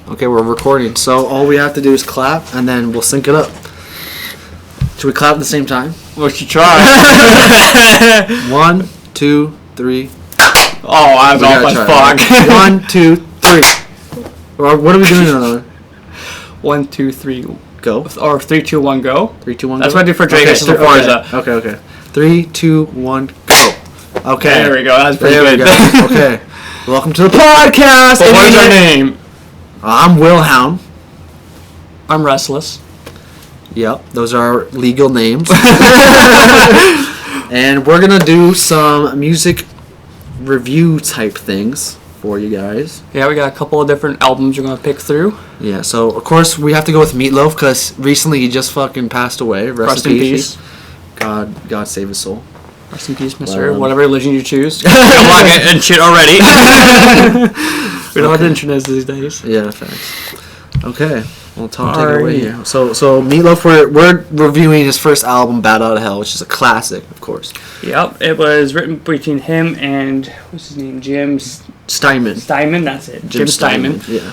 Okay, we're recording. So all we have to do is clap, and then we'll sync it up. Should we clap at the same time? We should try. 1, 2, 3. Oh, I was off my fuck. 1, 2, 3. Or what are we doing another? 1, 2, 3, go. Or 3, 2, 1, go. 3, 2, 1. That's go? what I do for Drake. Okay. 3, 2, 1, go. Okay. There we go. That's pretty good. Okay. Welcome to the podcast. But what is our name? I'm WillHound. I'm Restless. Yep, those are legal names. And we're gonna do some music review type things for you guys. Yeah, we got a couple of different albums we're gonna pick through. Yeah, so of course we have to go with Meatloaf because recently he just fucking passed away. Rest in peace. God save his soul. Rest in peace, mister. Whatever religion you choose. I'm and shit already. We don't have the internet these days. Yeah, thanks. Okay, well, Tom, take it away here. So Meatloaf, we're reviewing his first album, Bad Out of Hell, which is a classic, of course. Yep, it was written between him and what's his name, Jim Steinman. That's it. Jim Steinman. Yeah.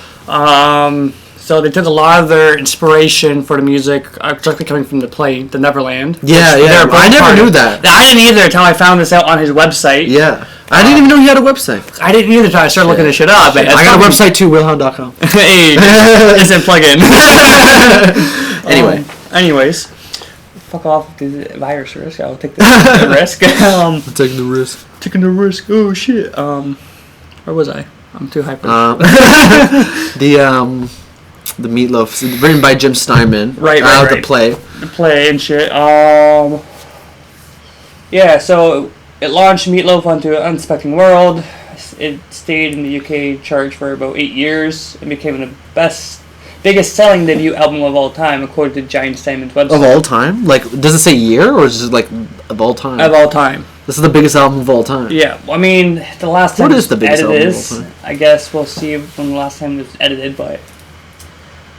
So they took a lot of their inspiration for the music directly coming from the play, The Neverland. Yeah. I never knew that. I didn't either until I found this out on his website. Yeah. I didn't even know he had a website. I didn't either until I started looking this shit up. I got a website too, willhound.com. Hey, instant plug-in. Anyways, fuck off the virus risk. I'll take the risk. I'm taking the risk. Taking the risk. Oh shit. Where was I? I'm too hyper. The Meatloaf, written by Jim Steinman. Right. The play. The play and shit. Yeah, so it launched Meatloaf onto an unsuspecting world. It stayed in the UK charts for about 8 years and became the biggest selling debut album of all time, according to Giant Steinman's website. Of all time? Like, does it say year, or is it like of all time? Of all time. This is the biggest album of all time. Yeah, I mean, the last time what is the biggest album of all time? I guess we'll see when the last time it was edited, but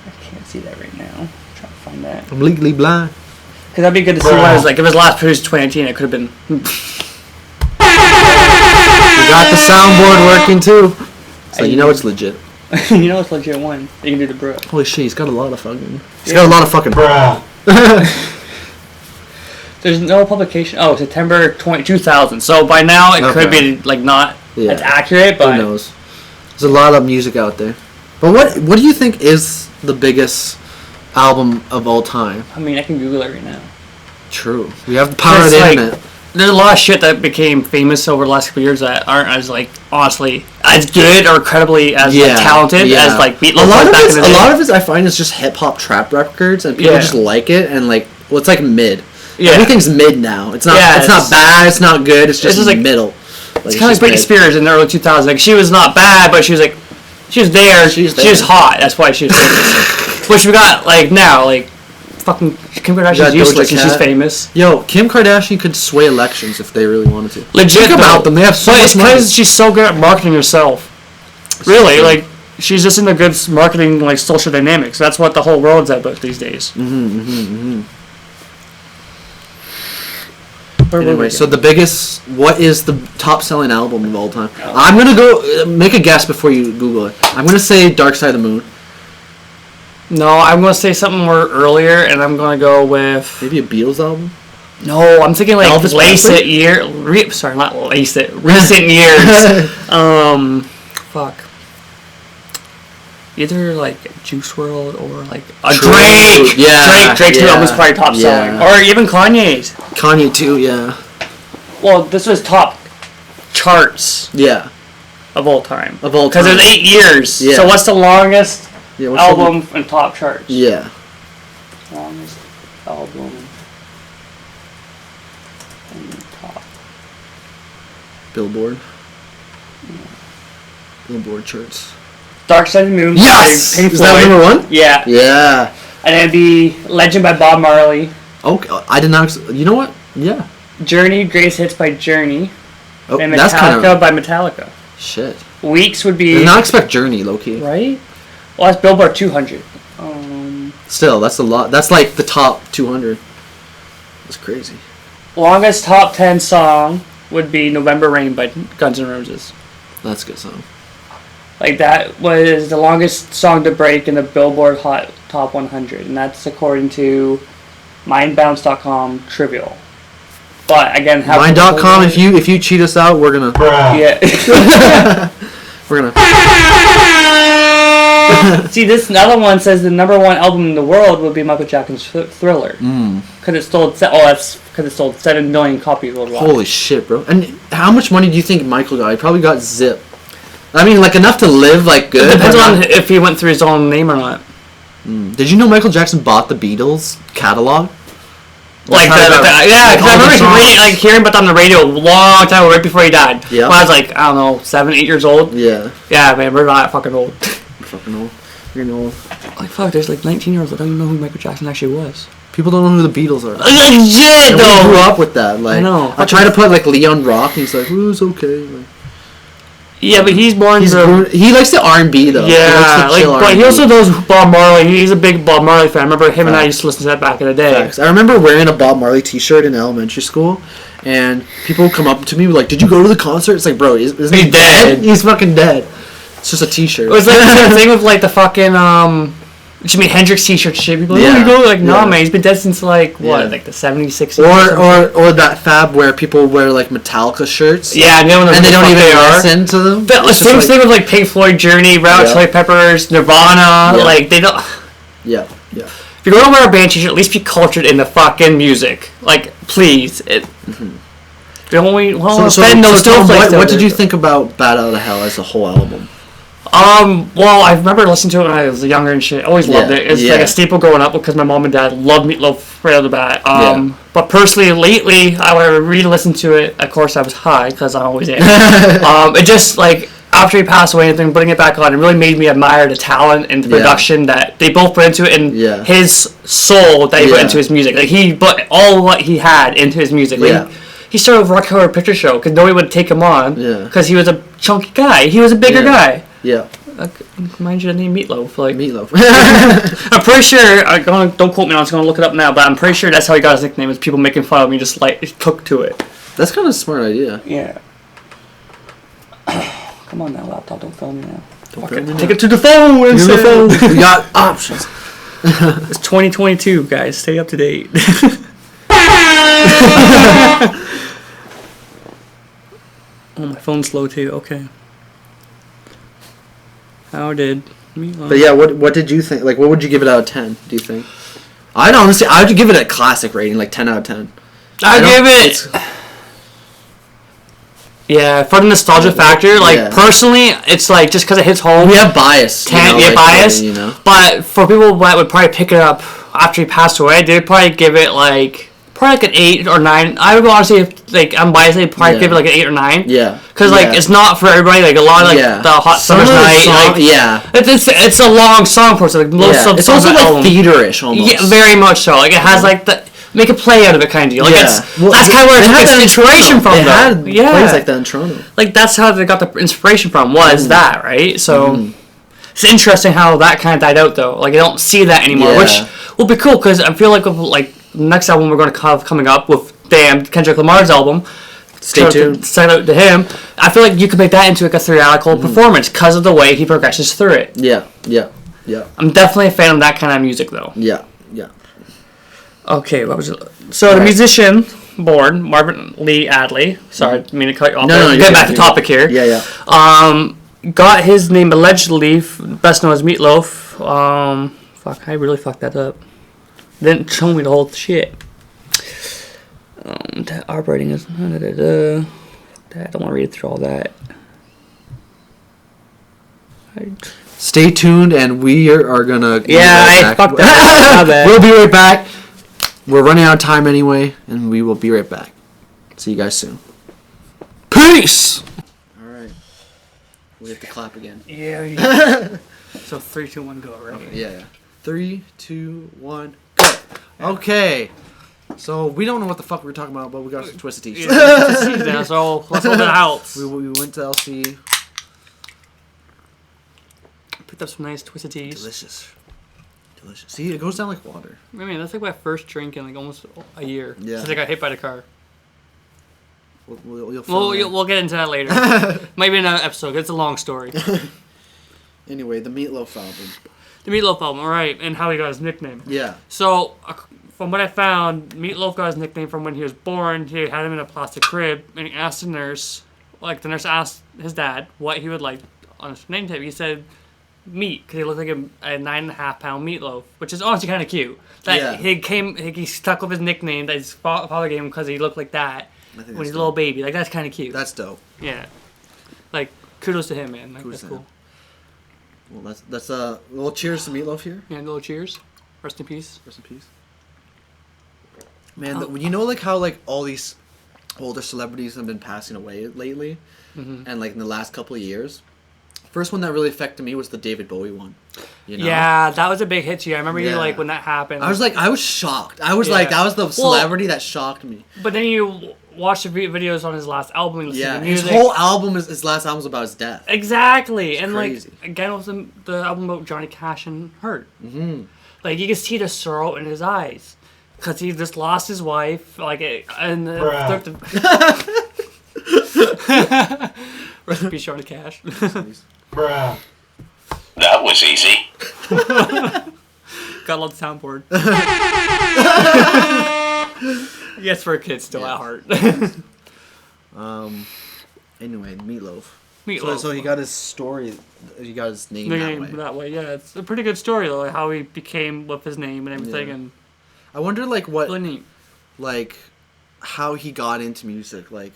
I can't see that right now. I'm trying to find that. I'm legally blind. Because that'd be good to see what it was like. If it was last produced in 2018, it could have been... You got the soundboard working too. So you know it's legit. You know it's legit one. You can do the bro. Holy shit, he's got a lot of fucking... He's got a lot of fucking... There's no publication. Oh, September 2000. So by now it could be like not as accurate, but... Who knows? There's a lot of music out there. But what do you think is the biggest album of all time? I mean, I can Google it right now. True. We have the power of the internet. There's a lot of shit that became famous over the last couple of years that aren't as, like, honestly, as good or incredibly as talented as, like, Meatloaf. A lot of it, I find, is just hip-hop trap records, and people just like it, and, like, well, it's, like, mid. Yeah. Everything's mid now. It's not bad, it's not good, it's just like, middle. Like, it's kind of like Britney Spears in the early 2000s. Like, she was not bad, but she was, like, she was there. She was hot. That's why she was famous. Which we got, like, now, like, fucking Kim Kardashian's useless and she's famous. Yo, Kim Kardashian could sway elections if they really wanted to. Legit. Think about them. They have so much money. Because she's so good at marketing herself. Really, like, she's just in the good marketing, like, social dynamics. That's what the whole world's about these days. Anyway, so what is the top selling album of all time? I'm going to go, make a guess before you Google it. I'm going to say Dark Side of the Moon. No, I'm going to say something more earlier, and I'm going to go with... Maybe a Beatles album? No, I'm thinking like Elvis recent years. Fuck. Either like Juice WRLD or like a Drake. Yeah. Drake's album was probably top selling. Or even Kanye's. Kanye too, yeah. Well, this was top charts. Yeah. Of all time. Because it was 8 years. Yeah. So what's the longest album in top charts? Yeah. Longest album in top. Billboard. Yeah. Billboard charts. Dark Side of the Moon. Yes! Pink Is that number one? Yeah. Yeah. And it'd be Legend by Bob Marley. Okay. I did not... You know what? Yeah. Journey, Greatest Hits by Journey. Oh, and Metallica by Metallica. Shit. Weeks would be... Did not expect Journey, low-key. Right? Well, that's Billboard 200. Still, that's a lot. That's like the top 200. That's crazy. Longest top 10 song would be November Rain by Guns N' Roses. That's a good song. Like, that was the longest song to break in the Billboard Hot Top 100, and that's according to Mindbounce.com Trivial. But again, Mind.com, if you cheat us out, we're gonna. Yeah. We're gonna. See, this another one says the number one album in the world would be Michael Jackson's Thriller. Because it sold. That's because it sold 7 million copies worldwide. Holy shit, bro! And how much money do you think Michael got? He probably got zip. I mean, like enough to live like good. It depends on if he went through his own name or not. Did you know Michael Jackson bought the Beatles catalog? Like yeah, because I remember hearing about that on the radio a long time right before he died. Yeah. When I was like, I don't know, 7, 8 years old. Yeah. Yeah, man, we're not fucking old. We're fucking old. You're old. Like fuck, there's like 19-year-olds that don't even know who Michael Jackson actually was. People don't know who the Beatles are. Legit though. We grew up with that. Like, I know. I try to put like Leon Rock, and he's like, "Oh, it's okay." Like, yeah, but he's born. He likes the R&B though. Yeah, but he also knows Bob Marley. He's a big Bob Marley fan. I remember him and I used to listen to that back in the day. Facts. I remember wearing a Bob Marley T-shirt in elementary school, and people would come up to me like, "Did you go to the concert?" It's like, bro, isn't he dead? He's fucking dead. It's just a T-shirt. It was like the same thing with like the fucking Jimi Hendrix T-shirt shit. People like, you go like, nah, man, he's been dead since like what, like the 70s, 60s. Or that fab where people wear like Metallica shirts. Yeah, and they don't even listen to them. The same thing with like Pink Floyd, Journey, Red Hot Chili Peppers, Nirvana. Like they don't. Yeah. If you're gonna wear a band T-shirt, at least be cultured in the fucking music. Like, please. Don't we? Well, what did you think about Bat Out of Hell as a whole album? Well, I remember listening to it when I was younger and shit. I always loved it. It's like a staple growing up because my mom and dad loved Meatloaf right out of the bat. But personally, lately, I would re-listen to it. Of course, I was high because I always am. It just, like, after he passed away and putting it back on, it really made me admire the talent and the production that they both put into it and his soul that he put into his music. Like, he put all what he had into his music. Like, he started with Rock Horror Picture Show because nobody would take him on because he was a chunky guy. He was a bigger guy. Yeah. Mind you, the name Meatloaf. Like Meatloaf. I'm pretty sure. Don't quote me on. I'm just gonna look it up now. But I'm pretty sure that's how he got his nickname. Is people making fun of me, just like took to it. That's kind of a smart idea. Yeah. Come on now, laptop. Don't film me now. Take it to the phone. We got options. It's 2022, guys. Stay up to date. Oh, my phone's slow too. Okay. How did Meatloaf? But yeah, what did you think? Like, what would you give it out of 10? Do you think? I would give it a classic rating, like 10 out of 10. I give it. Yeah, for the nostalgia factor, like personally, it's like just because it hits home. We have bias. 10, bias. But for people that would probably pick it up after he passed away, they'd probably give it like an 8 or 9. I would honestly, like, I'm biased, I'd probably give it like an 8 or 9. Yeah. Because like it's not for everybody. Like a lot of like the Hot Summer's Night. It's a long song process. Like most of it's also like theater-ish almost. Yeah, very much so. Like it has like the. Make a play out of it, kind of deal. Like that's kind of where it took its inspiration from. They had plays like that in Toronto. Like that's how they got the inspiration from. Was that right? So it's interesting how that kind of died out though. Like I don't see that anymore, which will be cool because I feel like with like next album we're going to have coming up with Kendrick Lamar's album. Stay tuned. Shout out to him. I feel like you could make that into like a theatrical performance because of the way he progresses through it. Yeah. I'm definitely a fan of that kind of music though. Yeah. Okay, what was it? So the musician born Marvin Lee Adley. Sorry, I didn't mean to cut you off. No, get back to topic here. Yeah. Got his name allegedly, best known as Meatloaf. Fuck, I really fucked that up. Didn't show me the whole shit. Operating is. I don't want to read through all that. Stay tuned, and we are gonna. I fucked that. We'll be right back. We're running out of time anyway, and we will be right back. See you guys soon. Peace! Alright. We have to clap again. Yeah. So 3, 2, 1, go, right? Yeah. 3, 2, 1, go. Okay. So we don't know what the fuck we're talking about, but we got some Twisted Tea. Yeah, so let's go to the house. We went to LC. Picked up some nice Twisted Teas. Delicious. See, it goes down like water. I mean, that's like my first drink in like almost a year. Yeah. Since I got hit by the car. We'll get into that later. Maybe in another episode. It's a long story. Anyway, the Meatloaf album. The Meatloaf album, all right, and how he got his nickname. Yeah. So, from what I found, Meatloaf got his nickname from when he was born. He had him in a plastic crib, and he asked the nurse, the nurse asked his dad what he would like on his name tag. He said meat, because he looked like a 9.5-pound meatloaf, which is honestly kind of cute. That he stuck with his nickname that his father gave him because he looked like that when he's a little baby. Like, that's kind of cute. That's dope. Yeah. Like, kudos to him, man. Like, kudos that's cool. Well, that's a little cheers to Meatloaf here. Yeah, a little cheers. Rest in peace. Rest in peace. Man, you know, like how like all these older celebrities have been passing away lately, and like in the last couple of years. First one that really affected me was the David Bowie one. You know? Yeah, that was a big hit to you. I remember you like when that happened. I was shocked. I was like, that was the celebrity that shocked me. But then you watch the videos on his last album and listen to music. His whole album his last album was about his death. Exactly, and crazy. Like again with the album about Johnny Cash and Hurt. Like you can see the sorrow in his eyes because he just lost his wife. Like rest in peace, Johnny Cash. Bruh. That was easy. Gotta love the soundboard. Yes, for a kid still at heart. Anyway, Meatloaf. So he got his story. He got his name that way. Yeah, it's a pretty good story though, like how he became with his name and everything. And I wonder, like what, really neat. Like how he got into music. Like,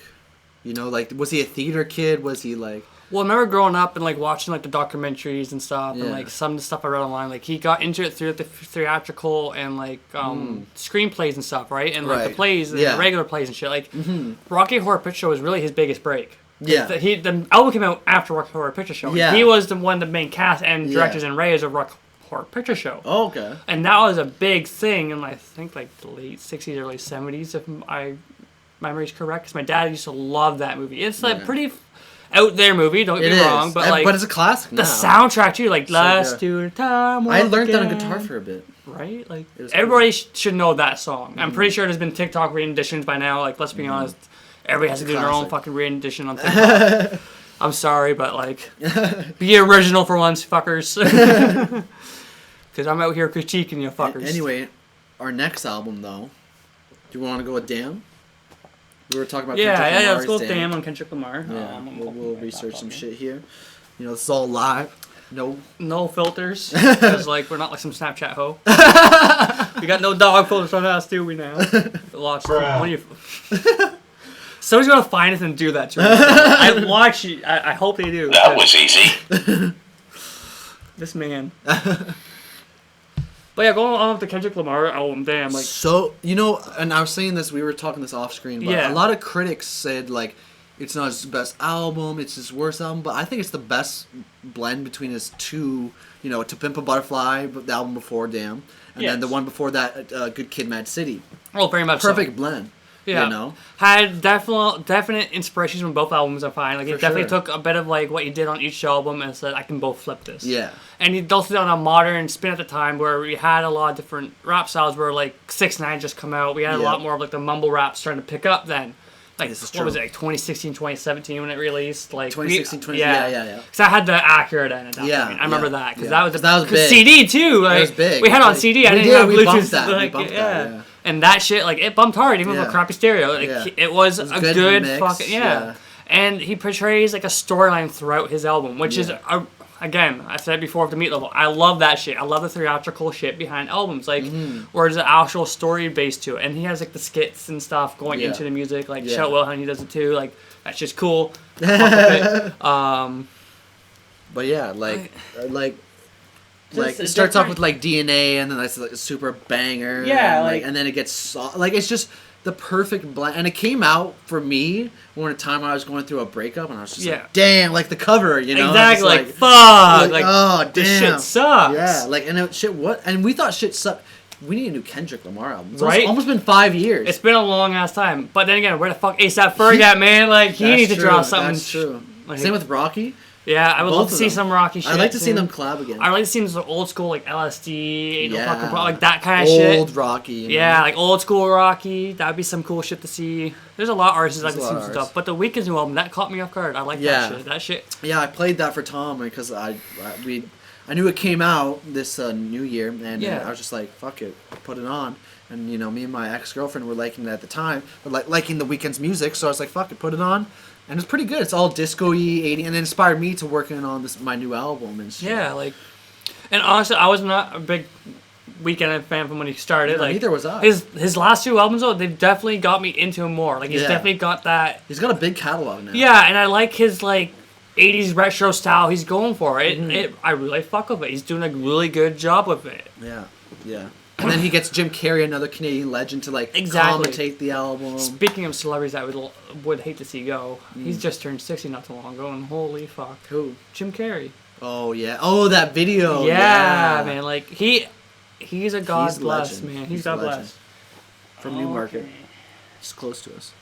you know, like was he a theater kid? Was he like? Well, I remember growing up and like watching like the documentaries and stuff, and like some of the stuff I read online. Like he got into it through the theatrical and like screenplays and stuff, right? And like the plays, and the regular plays and shit. Like Rocky Horror Picture Show was really his biggest break. Yeah, the album came out after Rocky Horror Picture Show. Yeah, he was the main cast and directors and writers of Rocky Horror Picture Show. Oh, okay. And that was a big thing in I think like the late '60s, early '70s, if my memory is correct. Because my dad used to love that movie. It's like pretty out there movie, don't get me wrong, but like, but it's a classic. The soundtrack too, like "Last Do Time." I learned that on guitar for a bit. Right, like everybody should know that song. I'm pretty sure there's been TikTok renditions by now. Like, let's be honest, everybody has to do their own fucking rendition on TikTok. I'm sorry, but like, be original for once, fuckers. Because I'm out here critiquing you, fuckers. Anyway, our next album though, do you want to go with Damn? We were talking about let's go with Damn on Kendrick Lamar. Yeah, we'll research some shit here. You know, this is all live. No filters. Because, like, we're not like some Snapchat hoe. We got no dog filters on us, do we now? Watch. Somebody's going to find us and do that to us. I watch you. I hope they do. That was easy. This man. But yeah, going on with the Kendrick Lamar album, damn, like... So, you know, and I was saying this, we were talking this off screen, but a lot of critics said, like, it's not his best album, it's his worst album, but I think it's the best blend between his two, you know, To Pimp a Butterfly, the album before Damn, and then the one before that, Good Kid, Mad City. Oh, very much Perfect blend. Yeah. You know? Had definite inspirations from both albums, I find. Like, he definitely took a bit of, like, what he did on each album and said, I can both flip this. Yeah. And he also did on a modern spin at the time where we had a lot of different rap styles where, like, 6ix9ine just come out. We had a lot more of, like, the mumble rap starting to pick up then. Like, what was it, like, 2016, 2017 when it released? Like 2016, 2017, yeah. Because I had the Accurate in at that point. I remember that. Because that was big. CD, too. Like, it was big. We had it on CD. I didn't have Bluetooth. We bumped that. Yeah. And that shit, like, it bumped hard, even with a crappy stereo. Like, it was a good mix, fucking, And he portrays, like, a storyline throughout his album, which is, again, I said it before with the Meat Level, I love that shit. I love the theatrical shit behind albums, like, where there's an actual story base to it. And he has, like, the skits and stuff going into the music, like, shout WillHound, he does it too, like, that's just cool. But yeah, like it starts off with like DNA, and then that's like a super banger. Yeah, and then it gets like it's just the perfect blend. And it came out for me when a time when I was going through a breakup, and I was just like, damn, like the cover, you know, exactly, like fuck, like oh damn, this shit sucks. Yeah, like and we thought shit sucked. We need a new Kendrick Lamar album. It's almost been 5 years. It's been a long ass time. But then again, where the fuck A$AP Ferg at, man? Like he needs to draw something. That's true. Same with Rocky. Yeah, I would love to see them. some Rocky shit. I'd like to too. see them collab again. I'd like to see some old school like LSD, Yeah. like that kind of shit. Old Rocky. You know? Yeah, like old school Rocky. That'd be some cool shit to see. There's a lot of artists I'd like to see some stuff. But the Weeknd's new album, that caught me off guard. I like that shit. That shit. Yeah, I played that for Tom because I knew it came out this New Year, and I was just like, fuck it, put it on. And, you know, me and my ex-girlfriend were liking it at the time, but liking the Weeknd's music, so I was like, fuck it, put it on. And it's pretty good. It's all disco-y, 80, and it inspired me to working on my new album and shit. Yeah, like, and honestly, I was not a big Weeknd fan from when he started. No, like, neither was I. His last two albums, though, they've definitely got me into him more. Like, he's definitely got that. He's got a big catalog now. Yeah, and I like his, like, 80s retro style he's going for. I really fuck with it. He's doing a really good job with it. Yeah, yeah. And then he gets Jim Carrey, another Canadian legend, to like commentate the album. Speaking of celebrities I would hate to see go, he's just turned 60 not too long ago, and holy fuck. Who? Jim Carrey. Oh yeah. Oh, that video. Yeah, man. Like he's a god bless, legend. man. He's god bless. From Newmarket. It's close to us.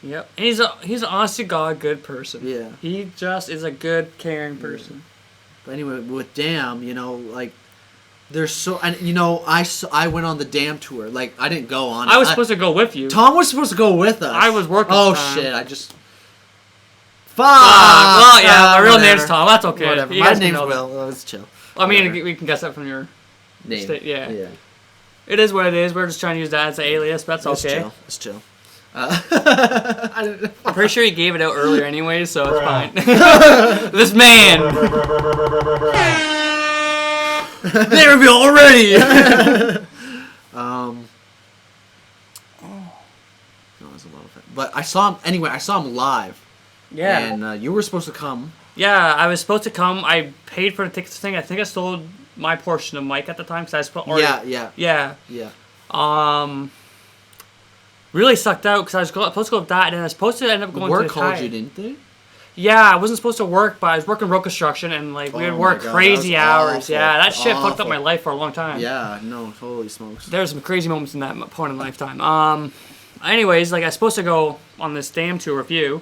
Yep. And he's an honest to God good person. Yeah. He just is a good, caring person. But anyway, with Damn, you know, like. There's so, and you know, I went on the Damn tour. Like, I didn't go on it. I was supposed to go with you. Tom was supposed to go with us. I was working. Oh shit! I just. Fuck. Well, yeah, my real name's Tom. That's okay. Whatever. My name's Will. Let's chill. I mean, we can guess that from your name. Yeah. It is what it is. We're just trying to use that as an alias, but that's okay. It's chill. I'm pretty sure he gave it out earlier anyway, so it's fine. This man. They reveal already. That was a lot of fun. But I saw him anyway. I saw him live. Yeah. And you were supposed to come. Yeah, I was supposed to come. I paid for the tickets thing. I think I sold my portion of Mike at the time because I was already. Yeah. Really sucked out because I was supposed to go with that, and then I was supposed to end up going to the Work called you, didn't they? Yeah, I wasn't supposed to work, but I was working road construction, and like we would work crazy hours. Awful. Yeah, that shit fucked up my life for a long time. Yeah, no, holy smokes. There's some crazy moments in that point in lifetime. Anyways, like I was supposed to go on this Damn tour with you,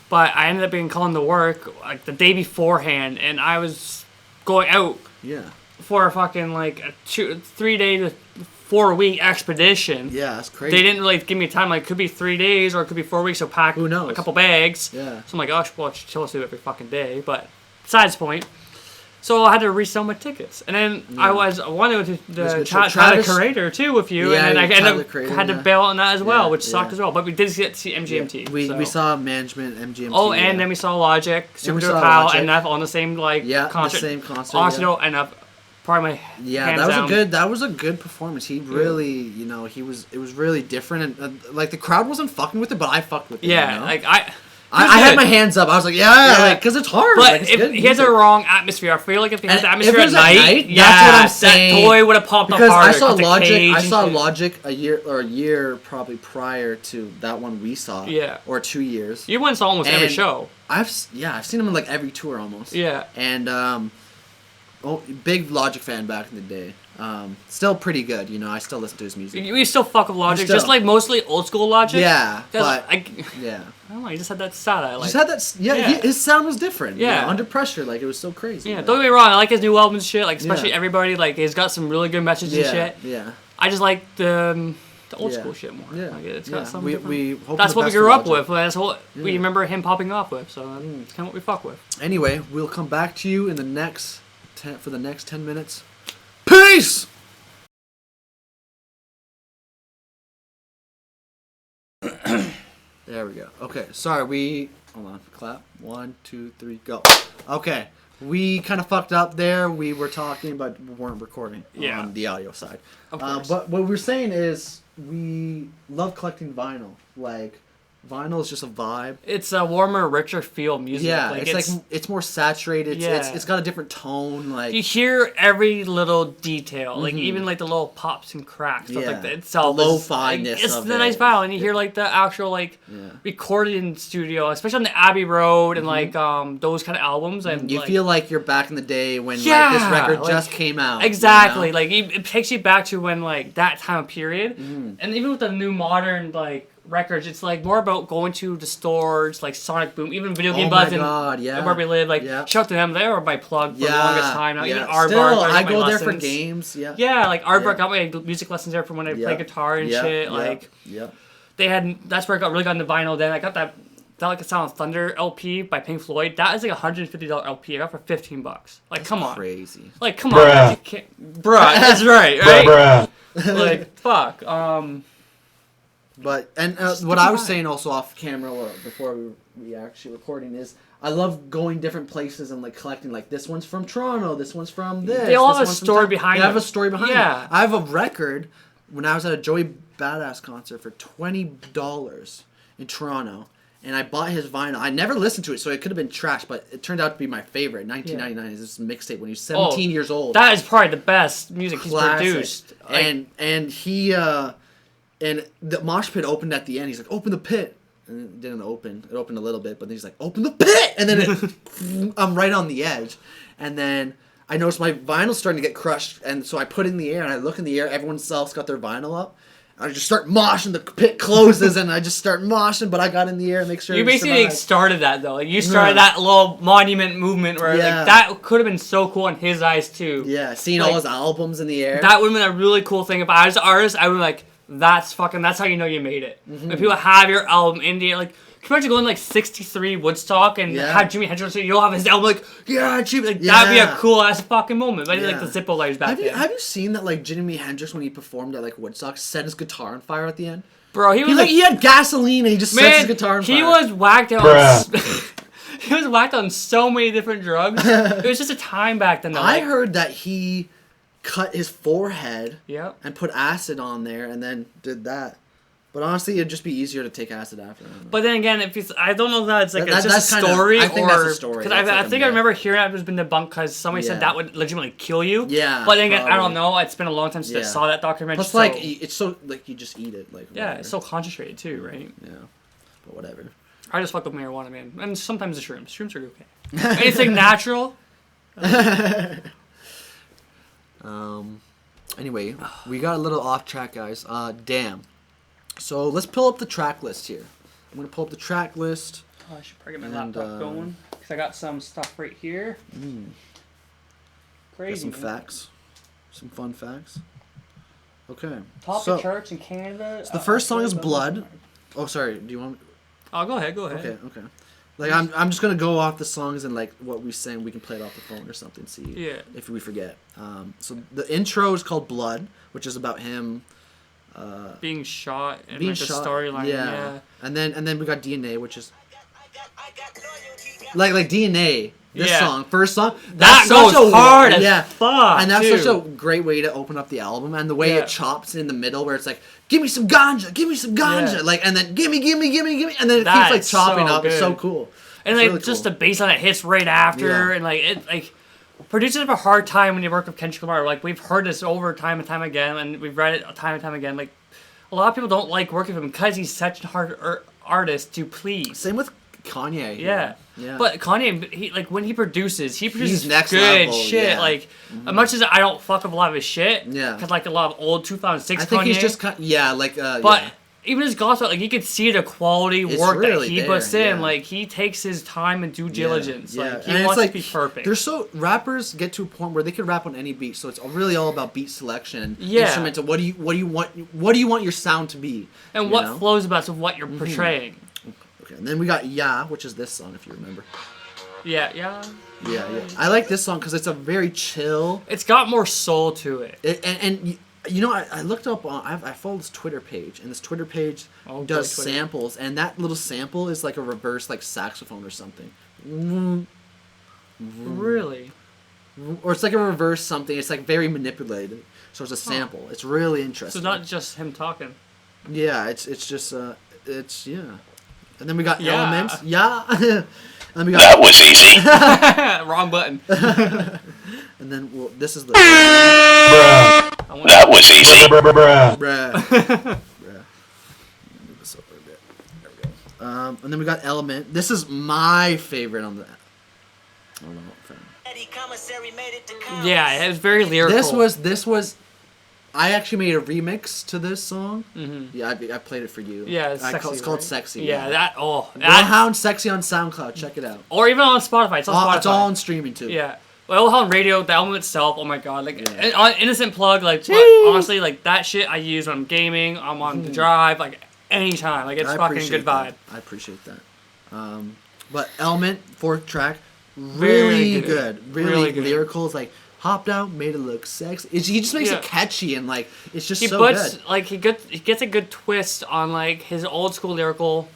but I ended up being called to work like the day beforehand, and I was going out. Yeah. For a fucking like a 3 day to 4 week expedition. Yeah, that's crazy. They didn't really give me time. Like, it could be 3 days or it could be 4 weeks. So pack Who knows? a couple bags. Yeah. So I'm like, oh, well, chill to every fucking day. But besides the point. So I had to resell my tickets, and then I wanted to Tyler Creator too with you, and then I had to bail on that as well, which sucked as well. But we did get to see MGMT. Yeah. We saw Management MGMT. Oh, and then we saw Logic, Super Duper Pal, and Neff on the same concert. The same concert. Honestly, and probably my that was a good performance. He really, you know, it was really different, and like the crowd wasn't fucking with it, but I fucked with it. Yeah, you know? like I had my hands up. I was like, because it's hard. But like, it's if he has a wrong atmosphere, I feel like if he had the atmosphere at night, that's what I'm saying. That toy would have popped up Because harder. I saw Logic a year probably prior to that one we saw. Yeah. Or 2 years. You went and saw almost every show. I've seen him in like every tour almost. Yeah. And big Logic fan back in the day. Still pretty good, you know. I still listen to his music. We still fuck with Logic, just like mostly old school Logic. Yeah, but I don't know. He just had that sound I like. His sound was different. Yeah, you know, under pressure, like it was so crazy. Yeah, don't get me wrong. I like his new albums and shit. Like especially Everybody. Like he's got some really good messages and shit. Yeah. I just like the old school shit more. Yeah. Like, it's got something different. That's what we grew up with. That's what we remember him popping off with. So it's kind of what we fuck with. Anyway, we'll come back to you in the next for the next 10 minutes. Peace. There we go. Okay, sorry, hold on, clap. 1, 2, 3, go. Okay, we kind of fucked up there. We were talking, but we weren't recording on the audio side. Of course. But what we're saying is we love collecting vinyl. Like, vinyl is just a vibe. It's a warmer, richer feel music. Yeah, it's more saturated. It's got a different tone. Like you hear every little detail, like even like the little pops and cracks, stuff like that. Itself, the lo-fi-ness it's of the nice vibe, and you hear like the actual recording studio, especially on the Abbey Road and like those kind of albums, and you feel like you're back in the day when this record just came out. Exactly, you know? Like it takes you back to when like that time of period, and even with the new modern like records. It's like more about going to the stores, like Sonic Boom, even Video Game Oh Buzz my God, yeah. and where we live. Like, Yeah. shout out to them. They were my plug for the longest time. Now, even Still, Aardvark, I got go my there for lessons. games. Yeah. Yeah, like Aardvark Yeah. got my music lessons there from when I play guitar and Yeah. shit. Yeah. Like, Yeah. they had. That's where I really got into vinyl. Then I got that Like a Sound of Thunder LP by Pink Floyd. That is like $150 LP. I got for $15. Like, That's come on. crazy. Like, come on. You can't, bruh, that's right, right? Like, fuck. But what I was saying also off camera or before we actually recording is I love going different places and like collecting like this one's from Toronto, this one's from this. They all this have a one's from story Town. behind They have them. a story behind Yeah. it. I have a record when I was at a Joey Badass concert for $20 in Toronto. And I bought his vinyl. I never listened to it, so it could have been trash, but it turned out to be my favorite. 1999 is this mixtape when he was 17 years old. That is probably the best music Classic. he's produced. Like, And he and the mosh pit opened at the end. He's like, "Open the pit," and it didn't open. It opened a little bit, but then he's like, "Open the pit," and then I'm right on the edge, and then I noticed my vinyl's starting to get crushed, and so I put it in the air, and I look in the air. Everyone else got their vinyl up. I just start moshing. The pit closes, and I just start moshing. But I got in the air and make sure. You basically survived. started that though. Like, you started that little monument movement where Yeah. like that could have been so cool in his eyes too. Yeah, seeing Like, all his albums in the air. That would have been a really cool thing. If I was an artist, I would be like, that's how you know you made it. Mm-hmm. If people have your album in the like, can you imagine going like 63 Woodstock and Yeah. have Jimi Hendrix, you'll have his album like, yeah, Jimmy, like that'd be a Yeah. cool ass fucking moment. But like Yeah. the Zippo lights back then. Have you seen that like Jimi Hendrix when he performed at like Woodstock set his guitar on fire at the end? Bro, he was He had gasoline and he just sets his guitar on fire. he was whacked out. He was whacked on so many different drugs. It was just a time back then. Though. I Like, heard that he cut his forehead Yep. and put acid on there and then did that. But honestly, it'd just be easier to take acid after. But then again, if it's, I don't know if that's like That- it's just a that's kinda- story I think or that's a story. because That's I like a think I myth. remember hearing it has been debunked because somebody Yeah. said that would legitimately kill you. Yeah, But then again, I probably. don't know. It's been a long time since I Yeah. saw that documentary. Plus, so, like, it's so, like, you just eat it. Like, yeah, whatever. it's so concentrated too, right? Yeah. But whatever. I just fuck with marijuana, man, and sometimes the shrooms. Shrooms are okay. Anything natural. Anyway, we got a little off track, guys. Damn. So let's pull up the track list here. I'm gonna pull up the track list. Oh, I should probably get my And, laptop going because I got some stuff right here. Got Crazy. some man. facts. Some fun facts. Okay. Top so, of charts in Canada. the first song is Blood. Oh, sorry. Do you want? Oh, go ahead. Go ahead. Okay. Like I'm just gonna go off the songs and like what we sang. We can play it off the phone or something. See Yeah. if we forget. So the intro is called Blood, which is about him Being shot and being like the shot. storyline. Yeah. And then we got DNA, which is like DNA. This Yeah. song, first song, That that's goes such a hard as yeah, fuck, and that's too. such a great way to open up the album, and the way Yeah. it chops in the middle, where it's like, "Give me some ganja, give me some ganja," Yeah. like, and then gimme, and then it That's keeps like chopping so up. It's so good. cool. And It's like really just cool. the bass line that hits right after, Yeah. and like it like producers have a hard time when you work with Kendrick Lamar. Like we've heard this over time and time again, and we've read it time and time again. Like a lot of people don't like working with him because he's such a hard artist to please. Same with Kanye. Yeah. Yeah. But Kanye, he like when he produces next good level, shit. yeah. Like as much as I don't fuck with a lot of his shit, Yeah. because like a lot of old 2006 I think Kanye, he's just but But even his gospel, like you can see the quality It's work really that he there, puts in. yeah. Like he takes his time and due diligence. Yeah. Like And he it's wants like, to be perfect. rappers get to a point where they can rap on any beat, so it's really all about beat selection, Yeah. instrumental. What do you want your sound to be, and you what know? flows best with what you're portraying. Okay, and then we got Yeah, which is this song, if you remember. Yeah. Yeah. I like this song because it's a very chill. It's got more soul to it. And you know, I looked up on I follow this Twitter page, and this Twitter page Oh, does boy, Twitter. samples, and that little sample is like a reverse like saxophone or something. Really. Or it's like a reverse something. It's like very manipulated. So it's a sample. It's really So interesting. it's not just him talking. Yeah, it's just it's yeah. And then we got Yeah. Elements. Yeah. And then we That got was easy. Wrong button. and then this is the That was easy. bruh. Bruh. Move this over a bit. There we go. And then we got Element. This is my favorite on the Yeah, it was very lyrical. This was I actually made a remix to this song. Mm-hmm. Yeah, I played it for you. Yeah, it's sexy, it's called Sexy. Yeah, that. WillHound Sexy on SoundCloud. Check it out. Or even on Spotify. It's on Spotify. It's all on streaming too. Yeah. WillHound Radio, the album itself, oh my god, like innocent plug, like honestly, like that shit I use when I'm gaming, I'm on the drive, like anytime, like it's fucking good vibe. I appreciate that. But Element 4th track, really good, really good. Lyrical. It's like hopped out, made it look sexy. He just makes it catchy and like it's just good. Like he gets a good twist on like his old school lyrical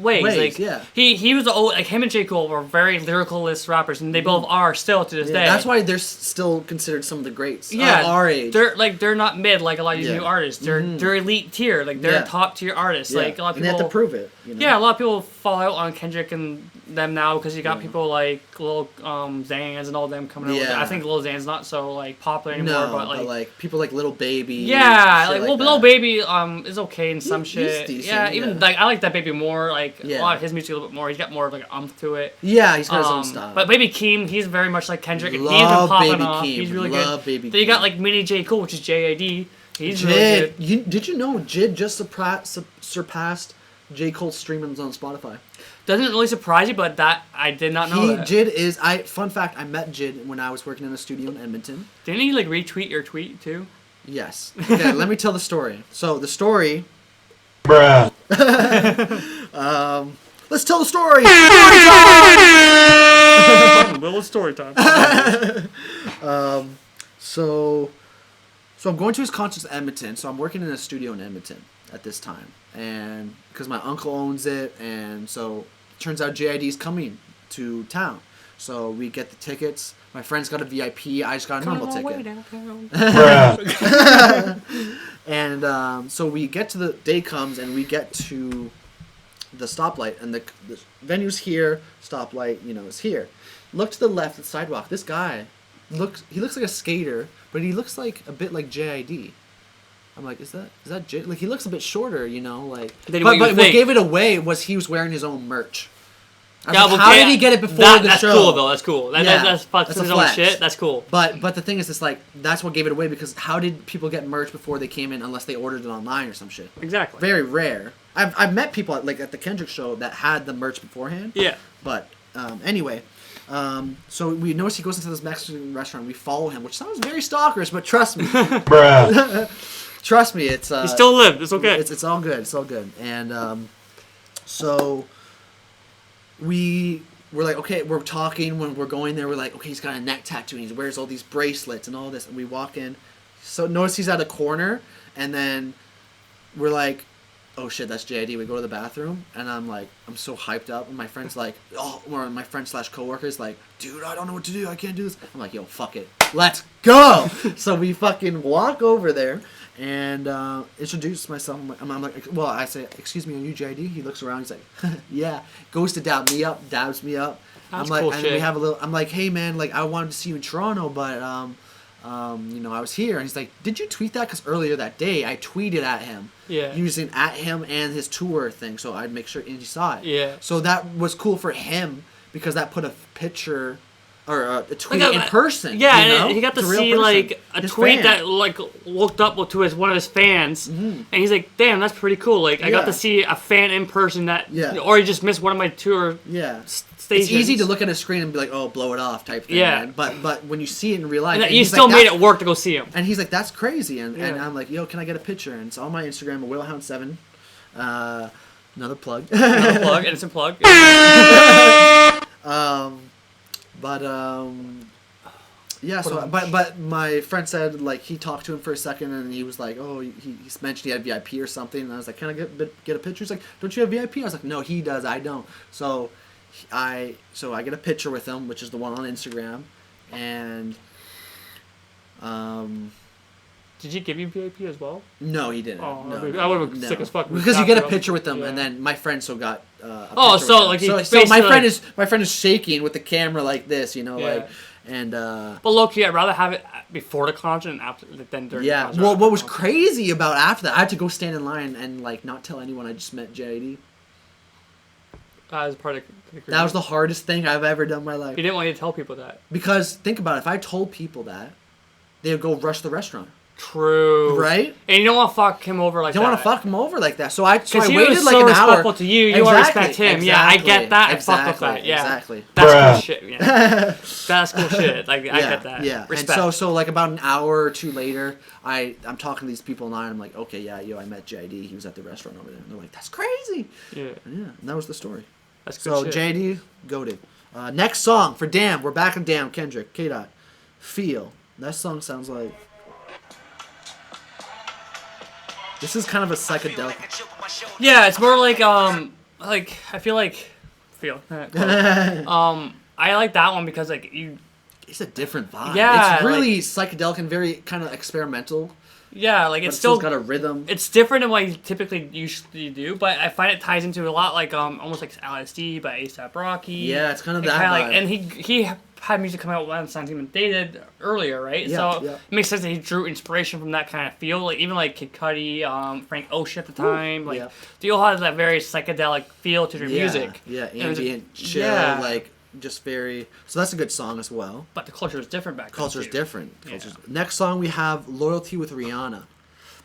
ways. Like he was the old, like him and J. Cole were very lyricalist rappers, and they both are still to this day. That's why they're still considered some of the greats. Our age. They're not mid like a lot of these new artists. They're elite tier. Like they're top tier artists. Like a lot of people. And they have to prove it. You know? Yeah, a lot of people fall out on Kendrick and them now because you got people like Lil Xans and all them coming out. I think Lil Xan's not so like popular anymore, but like people like Lil Baby. Yeah, like Lil Baby is okay in some shit. He's decent, even like I like that Baby more. Like a lot of his music a little bit more. He's got more of like an umph to it. Yeah, he's got his own style. But Baby Keem, he's very much like Kendrick. And he's been popping Baby off. Keem. He's really Love good. Baby then you got Keem. like Mini J. Cole, which is JID. He's really good. Did you know Jid just surpassed J. Cole's streamings on Spotify? Doesn't really surprise you, but that I did not know that. Jid is fun fact, I met Jid when I was working in a studio in Edmonton. Didn't he like retweet your tweet too? Yes. Okay, let me tell the story. So the story Bruh. Let's tell the story. Story time. So I'm going to his concerts in Edmonton. So I'm working in a studio in Edmonton at this time, and because my uncle owns it, and so turns out JID's coming to town. So we get the tickets. My friend's got a VIP. I just got a normal ticket. And so we get to the day comes, and we get to the stoplight, and the venue's here. Stoplight, is here. Look to the left, the sidewalk. This guy looks like a skater, but he looks like a bit like JID. I'm like, is that J? Like he looks a bit shorter, like. But what gave it away was he was wearing his own merch. How did he get it before the show? That's cool though. That's cool. That's his own shit. That's cool. But the thing is, it's like that's what gave it away, because how did people get merch before they came in unless they ordered it online or some shit? Exactly. Very rare. I've met people at the Kendrick show that had the merch beforehand. Yeah. But anyway. So we notice he goes into this Mexican restaurant. We follow him, which sounds very stalkerish, but trust me, Bruh. Trust me, it's he still lived. It's okay. It's all good. It's all good. And so we're like, okay, we're talking when we're going there. We're like, okay, he's got a neck tattoo and he wears all these bracelets and all this. And we walk in. So notice he's at a corner, and then we're like, oh shit, that's JID. We go to the bathroom, and I'm so hyped up, and my friend's like, or my friend / coworker's like, dude, I don't know what to do. I can't do this. I'm like, yo, fuck it. Let's go. So we fucking walk over there and introduce myself. I'm like, well, I say, excuse me, are you JID? He looks around. He's like, yeah. Goes to dab me up, dabs me up. That's I'm like, cool and shit. we have a little. I'm like, hey man, like I wanted to see you in Toronto, but I was here. And he's like, did you tweet that? Because earlier that day, I tweeted at him. Yeah. Using at him and his tour thing, so I'd make sure he saw it. Yeah. So that was cool for him, because that put a picture or a tweet in person. Yeah, and he got to see like a his tweet fan. that like looked up to one of his fans, and he's like, "Damn, that's pretty cool." Like I got to see a fan in person that, or he just missed one of my tour. Yeah. Stations. It's easy to look at a screen and be like, "Oh, blow it off," type thing. Yeah. Man. But when you see it in real life, and you still made it work to go see him. And he's like, "That's crazy," and I'm like, "Yo, can I get a picture?" And it's on my Instagram, WillHound7. Another plug. Innocent plug. Yeah, so but my friend said like he talked to him for a second, and he was like, oh, he mentioned he had VIP or something, and I was like, can I get a picture? He's like, don't you have VIP? I was like, no, he does, I don't. So I get a picture with him, which is the one on Instagram, and did he give you VIP as well? No, he didn't. Oh, no, I would have been sick as fuck. Because you get a picture with them, and then my friend got. So my friend is shaking with the camera like this, like. And but low-key, I'd rather have it before the concert and after than during the concert. Well, what was crazy about after that, I had to go stand in line and like not tell anyone I just met JID. As part of that was the hardest thing I've ever done in my life. He didn't want you to tell people that. Because think about it, if I told people that, they would go rush the restaurant. True. Right? And you don't want to fuck him over like that. You don't want to fuck him over like that. So I he waited was like so an respectful hour. to you. You want to respect him. Exactly. Yeah, I get that. Exactly. I fuck with that. Yeah. Exactly. That's Bruh. cool shit. Yeah. That's cool shit. Like, I get that. Yeah. Respect. And so like about an hour or two later, I'm talking to these people online. I'm like, okay, yeah, I met JD. He was at the restaurant over there. And they're like, that's crazy. Yeah. And that was the story. That's good So shit. JD, goated. Next song for Damn. We're back in Damn. Kendrick, K-Dot. Feel. That song sounds like... This is kind of a psychedelic. Yeah, it's more like I feel like I like that one because like you. It's a different vibe. Yeah, It's really psychedelic and very kind of experimental. Yeah, like But it's it still still got a rhythm. It's different than what you typically usually do, but I find it ties into a lot like almost like LSD by A$AP Rocky. Yeah, it's kind of And that kinda vibe. like, and he had music come out when Signs Even Dated earlier, right? Yeah, so yeah. it makes sense that he drew inspiration from that kind of feel. Like even like Kid Cudi, Frank Ocean at the time, like yeah. they all had that very psychedelic feel to their music. Yeah, And it was ambient, chill, yeah. like just very. So that's a good song as well. But the culture was different back then. Culture's too. different. Yeah. Next song we have Loyalty with Rihanna.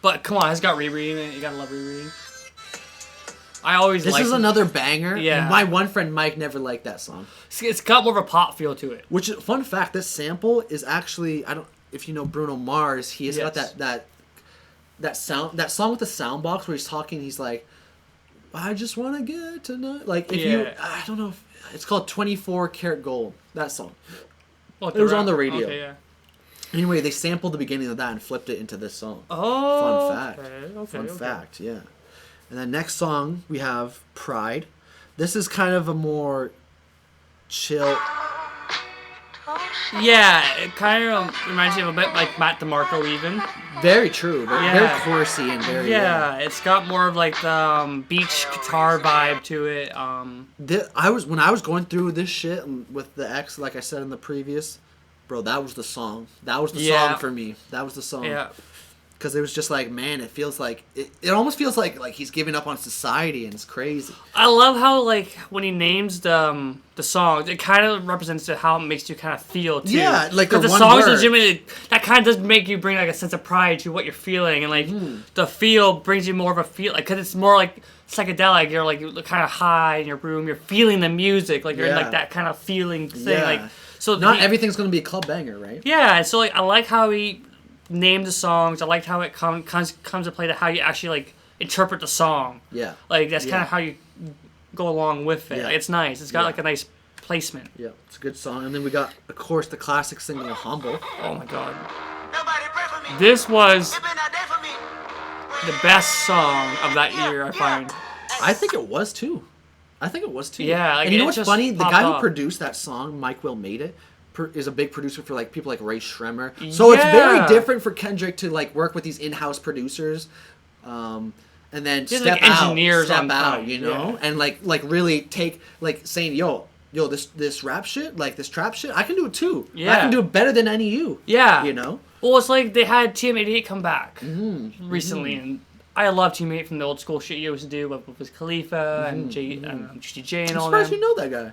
But come on, it's got Riri in it. You gotta love Riri. I always This liked is it. another banger. Yeah. My one friend Mike never liked that song. It's got more of a pop feel to it. Which fun fact, this sample is actually if you know Bruno Mars, he has got Yes. that song with the sound box where he's talking. He's like, I just want to get tonight. Like if you, I don't know, if, it's called 24 Karat Gold. That song. Well, It was on the radio. Okay, yeah. Anyway, they sampled the beginning of that and flipped it into this song. Oh. Fun fact. Fun fact. Yeah. And then next song we have Pride. This is kind of a more chill. Yeah, it kind of reminds me of a bit like Matt DeMarco even. Very true. Very, Yeah. very chorusy and very. Yeah, it's got more of like the beach guitar vibe to it. When I was going through this shit with the X, like I said in the previous, bro, that was the song. That was the song for me. That was the song. Yeah. Because it was just like, man, it feels like it almost feels like he's giving up on society, and it's crazy. I love how like when he names the songs, it kind of represents how it makes you kind of feel too. Yeah, like the the one songs word. legitimately that kind of does make you bring like a sense of pride to what you're feeling, and like the feel brings you more of a feel, like because it's more like psychedelic. You're like kind of high in your room. You're feeling the music, like you're in like that kind of feeling thing. Yeah. Like so, Not everything's gonna be a club banger, right? Yeah, so like I like how he named the songs. I liked how it comes to play to how you actually like interpret the song. Yeah. Like that's kind of how you go along with it. Yeah. Like, it's nice. It's got like a nice placement. Yeah, it's a good song. And then we got, of course, the classic single "Humble." Oh my god. This was the best song of that year, I find. I think it was too. Yeah, like, and you know it what's just funny? The popped guy who up. produced that song, Mike Will Made It, is a big producer for like people like Ray Shremmer. So it's very Yeah. different for Kendrick to like work with these in-house producers, and then He has, step like, out, engineers step on out, time, you know, yeah. and like really take like saying, yo, this rap shit, like this trap shit, I can do it too. Yeah. I can do it better than any of you. Yeah. You know. Well, it's like they had TM88 come back recently, and I love TM88 from the old school shit he used to do with Khalifa and Juicy J and I'm all surprised that. you know that guy.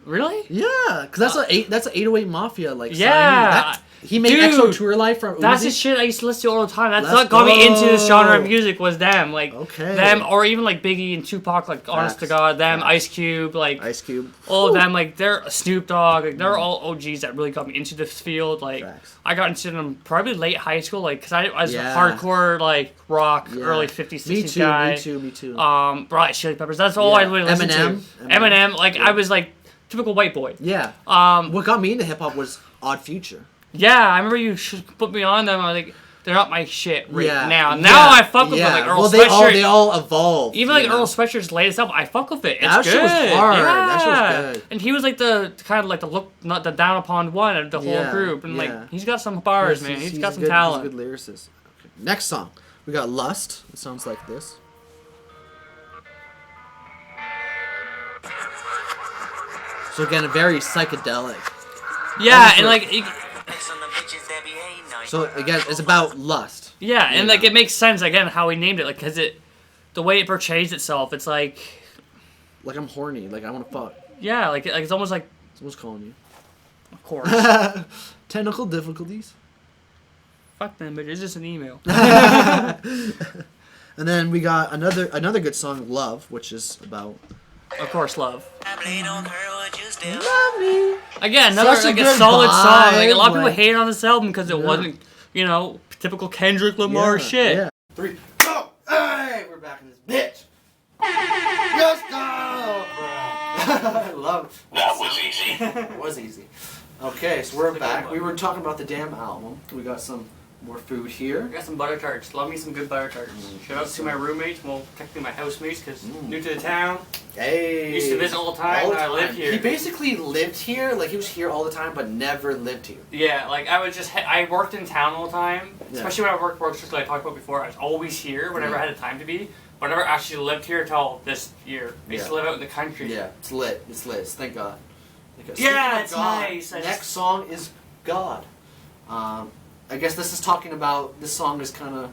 Really? Yeah, because that's an 808 Mafia like. Yeah. Signing. He made Dude, EXO Tour Life from Uzi. That's the shit I used to listen to all the time. That's Let's what got me into this genre of go. music was them. Like, Okay. them, or even like Biggie and Tupac, like, honest to Facts. God, them, Facts. Ice Cube, like, Ice Cube. all of them, like, they're Snoop Dogg, like, they're all OGs that really got me into this field. Like, Facts. I got into them probably late high school, like, because I was Yeah. a hardcore, like, rock, Yeah. early 50s, 60s Me too. guy. Me too. Bright Chili Peppers, that's all I Yeah. really listened Eminem. to. Eminem, like, I was, like, typical white boy. Yeah. Um, What got me into hip hop was Odd Future. Yeah, I remember you put me on them. I was like, they're not my shit right Yeah. now. Yeah. Now I fuck with them, like Earl well, Sweatshirt. they all evolved. Even like you know? Earl Sweatshirt's latest album, I fuck with it. It's That good. shit was hard. Yeah. That shit was good. And he was like the kind of like the look, not the down upon one of the whole Yeah, group. And yeah. like he's got some bars, man. He's got some talent. He's a good lyricist. Okay. Next song, we got Lust. It sounds like this. So again, a very psychedelic. Yeah, and like, So again, it's about lust. yeah, and Yeah. like it makes sense again how he named it, like because the way it portrays itself, it's like, Like I'm horny. Like I want to fuck. yeah, like it's almost like, Someone's calling you. of course. Technical difficulties. Fuck them, but it's just an email. And then we got another good song, Love, which is about... Of course, Love. Love me. Again, another Such a like a good solid song. Like, a lot of vibe, people hate on this album because it wasn't, typical Kendrick Lamar shit. Yeah. 3, go! Hey, we're back in this bitch. Let's go! I love it. That was easy. It was easy. Okay, so we're back. We were talking about the damn album. We got some more food here. I got some butter tarts. Love me some good butter tarts. Shout out to my roommates, well, technically my housemates, because new to the town. Hey. Used to visit all the time. I live here. He basically lived here, like he was here all the time, but never lived here. Yeah, like I would just, I worked in town all the time, especially when I worked just like I talked about before. I was always here whenever I had the time to be, but I never actually lived here until this year. I used to live out in the country. Yeah, it's lit. It's lit. Thank God. Yeah, it's nice. Next song is God. I guess this is talking about, this song is kind of...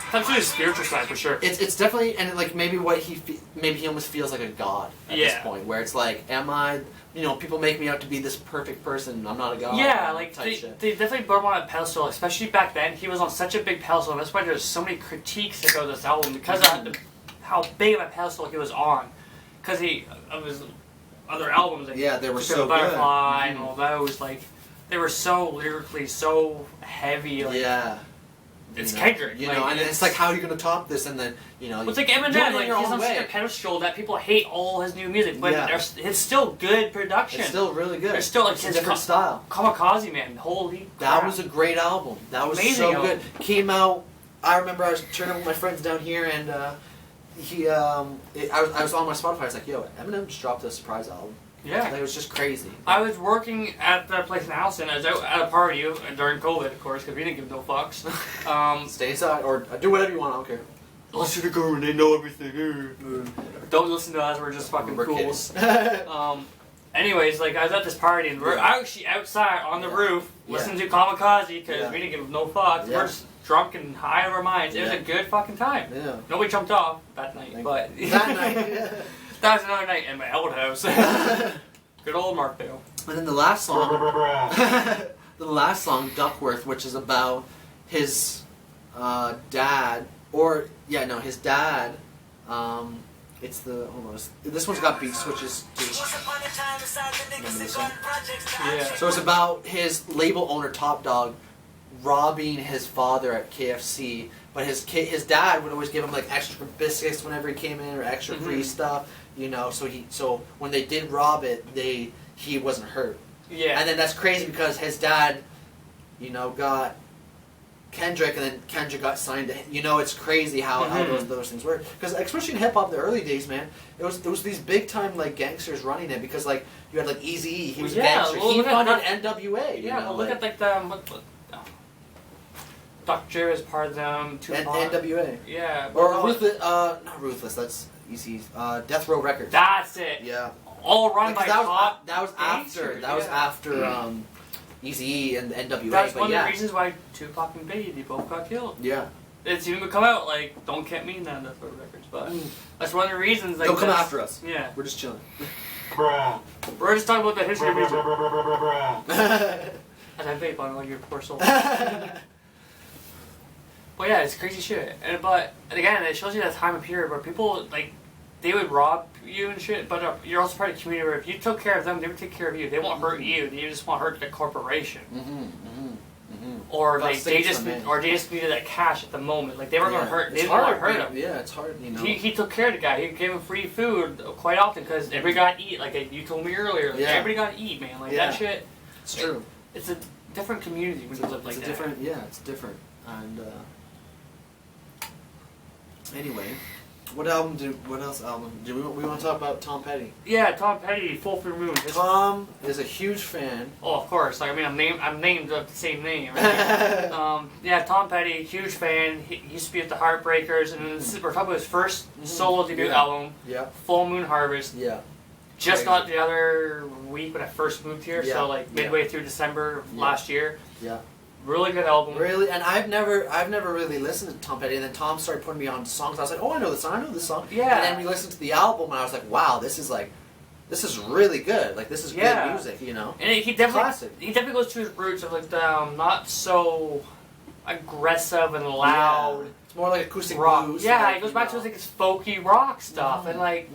That's really spiritual side for sure. It's definitely, and like maybe maybe he almost feels like a god at this point, where it's like, am I, people make me out to be this perfect person, I'm not a god. Yeah, like they definitely put him on a pedestal, especially back then. He was on such a big pedestal, that's why there's so many critiques about this album, because of how big of a pedestal he was on. Because of his other albums, like they were so good. Butterfly and all those, like, they were so lyrically, so heavy. Like, it's Kendrick. And it's like, how are you going to top this? And then, it's like Eminem, like, he's on such a pedestal that people hate all his new music, but it's still good production. It's still really good. It's still like his different style. Kamikaze Man, holy crap. That was a great album. That was amazing so good. Came out, I remember I was turning with my friends down here, and I was on my Spotify, I was like, yo, Eminem just dropped a surprise album. Yeah. Like, it was just crazy. I was working at the place in Allison. I was out at a party during COVID, of course, because we didn't give no fucks. Stay inside, or do whatever you want, I don't care. Listen to Guru, they know everything. Don't listen to us, we're just fucking fools. Anyways, like, I was at this party, and we're actually outside on the roof listening to Kamikaze, because we didn't give no fucks. We're just drunk and high out of our minds. It was a good fucking time. Yeah. Nobody jumped off that night, but... That night, That was another night in my old house. Good old Markdale. And then the last song, Duckworth, which is about his dad, his dad. It's the, hold on, this one's got beat switches too. Remember this one? Yeah. So it's about his label owner, Top Dog, robbing his father at KFC, but his dad would always give him like extra biscuits whenever he came in, or extra free stuff. So when they did rob it, he wasn't hurt. Yeah. And then that's crazy because his dad, got Kendrick, and then Kendrick got signed to. It's crazy how those things work. Because especially in hip hop, the early days, man, it was these big time like gangsters running it. Because like you had like Eazy-E, he was a gangster. He funded NWA. Yeah, look at like the. Dr. Dre was part of them. NWA. Yeah. Or Ruthless. Not Ruthless. That's Easy's. Death Row Records. That's it. Yeah. All run by top. That was after. That was after Eazy-E and NWA. That's one of the reasons why Tupac and Biggie, they both got killed. Yeah. It's even come out like, don't get me now, Death Row Records, but that's one of the reasons. Like, don't come after us. Yeah. We're just chilling. We're just talking about the history of music. As I vape on all your poor soul. But yeah, it's crazy shit. But again, it shows you that time of period where people, like, they would rob you and shit, but you're also part of the community where if you took care of them, they would take care of you. They won't hurt you, they just won't hurt the corporation. Or they just needed that cash at the moment. Like, they weren't going to hurt, they didn't want to hurt him. Yeah, it's hard, He took care of the guy. He gave him free food quite often because everybody got to eat. Like you told me earlier, like, everybody got to eat, man. Like, that shit. It's true. It's a different community when you live like that. It's different. And, anyway, what else album do we want to talk about? Tom Petty. Yeah, Tom Petty, Full Through Moon. Tom is a huge fan. Oh, of course. Like, I mean, I'm named the same name. Right? Yeah, Tom Petty, huge fan. He used to be at the Heartbreakers, and we're talking about his first solo debut album. Yeah. Full Moon Harvest. Yeah. Just got the other week when I first moved here, so like midway through December of last year. Yeah. Really good album. Really, and I've never really listened to Tom Petty, and then Tom started putting me on songs. I was like, oh, I know this song. Yeah. And then we listened to the album, and I was like, wow, this is like this is really good. Like, this is good music, you know? And he definitely goes to his roots of, like, the not so aggressive and loud. Yeah. It's more like acoustic rock. blues. Yeah, like, he goes back to his, like, his folky rock stuff. And, like,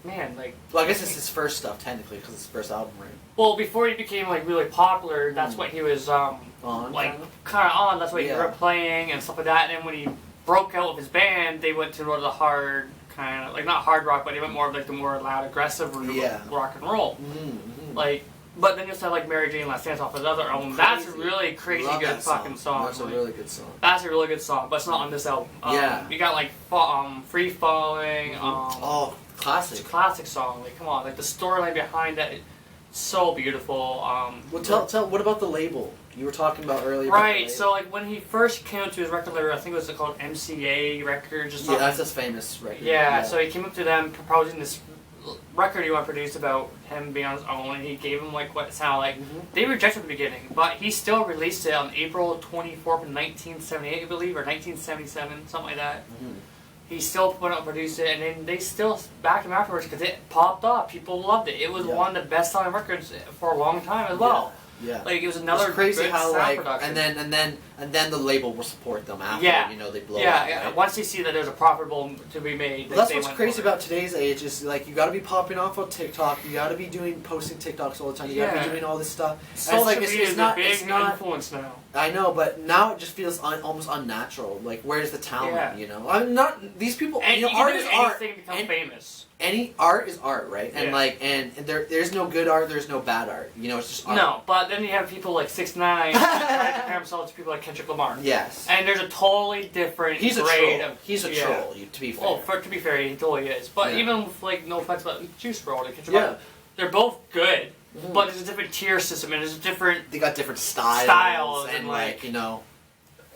man, like... Well, I guess it's his first stuff, technically, because it's his first album, right? Well, before he became, like, really popular, that's what he was, on, like, kind of on. That's what he grew up playing and stuff like that. And then when he broke out with his band, they went to more of the hard kind of, like, not hard rock, but they went more of, like, the more loud, aggressive rock and roll. Like, but then you said, like, Mary Jane Last Dance off his other album. That's a really crazy good fucking song. That's a really good song. That's a really good song, but it's not on this album. You got, like, Free Falling. Oh, classic. It's a classic song. Like, come on. Like, the storyline behind that is so beautiful. Well, tell. What about the label? You were talking about earlier. Right, so like when he first came up to his record label, I think it was called MCA Records or something. Yeah, that's his famous record. Yeah, so he came up to them proposing this record he wanted to produce about him being on his own, and he gave him like what it sounded like. They rejected at the beginning, but he still released it on April 24th of 1978, I believe, or 1977, something like that. He still went out and produced it, and then they still backed him afterwards because it popped up. People loved it. It was one of the best-selling records for a long time as well. Yeah. Like it was another crazy good how sound like production. and then the label will support them after you know they blow up. Right? Once they see that there's a profitable to be made. Well, that's what's crazy about today's age is like you got to be popping off on TikTok. You got to be posting TikToks all the time. You got to be doing all this stuff. Social like media is a big influence now. I know, but now it just feels almost unnatural. Like where's the talent? You know, I'm not these people. And you know, art is art. To become famous. Any art is art, right? And like, and there's no good art, there's no bad art. You know, it's just art. No, but then you have people like 6ix9ine trying to compare themselves to people like Kendrick Lamar. Yes. And there's a totally different He's a grade troll. He's a troll. To be fair. Well, to be fair, he totally is. But even with like no offense, but Juice WRLD and Kendrick Lamar, they're both good. But there's a different tier system, and there's a different. They got different styles and like you know.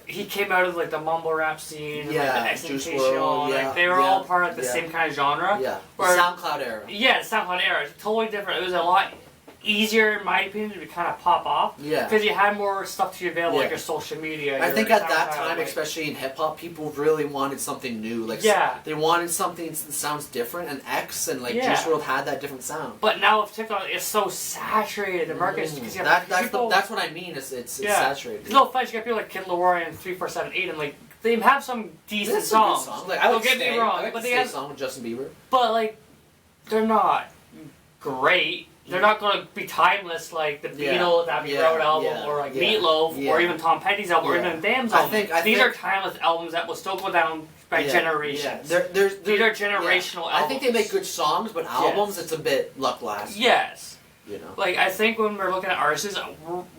He came out of like the mumble rap scene, and, like the Juice Extentation, WRLD, like they were all part of the same kind of genre. Yeah, where, the SoundCloud era. Yeah, the SoundCloud era. It's totally different. It was a lot easier, in my opinion, to kind of pop off. Yeah. Because you had more stuff to you available, like your social media. I think at that time, especially in hip hop, people really wanted something new. Like, they wanted something that sounds different, and X and like Juice WRLD had that different sound. But now with TikTok, it's so saturated. The market is because you have people. That's what I mean. It's saturated. It's no offense. You got people like Kid Laroi and 3478, and like they have some decent songs. Like, I don't get me wrong, but they have a song with Justin Bieber. But like, they're not great. They're not going to be timeless like the Beatles Abbey Road album or like Meatloaf or even Tom Petty's album or even Damn's album. These are timeless albums that will still go down by generations. These are generational albums. I think they make good songs, but albums, it's a bit lackluster. Yes. You know. Like, I think when we're looking at artists,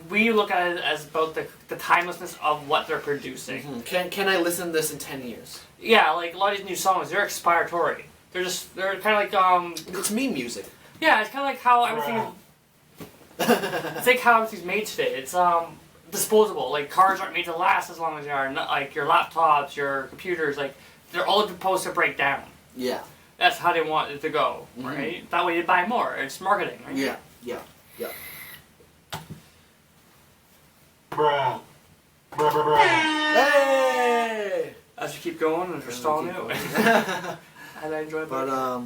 we look at it as about the timelessness of what they're producing. Can I listen to this in 10 years? Yeah, like a lot of these new songs, they're expiratory. They're kind of like, It's meme music. Yeah, it's kind of like how everything. It's like how everything's made today. It's disposable. Like cars aren't made to last as long as they are. Not like your laptops, your computers. Like they're all supposed to break down. Yeah. That's how they want it to go, right? That way you buy more. It's marketing, right? Yeah. Bruh. Hey! As we keep going and we're stalling out. And I enjoy it. But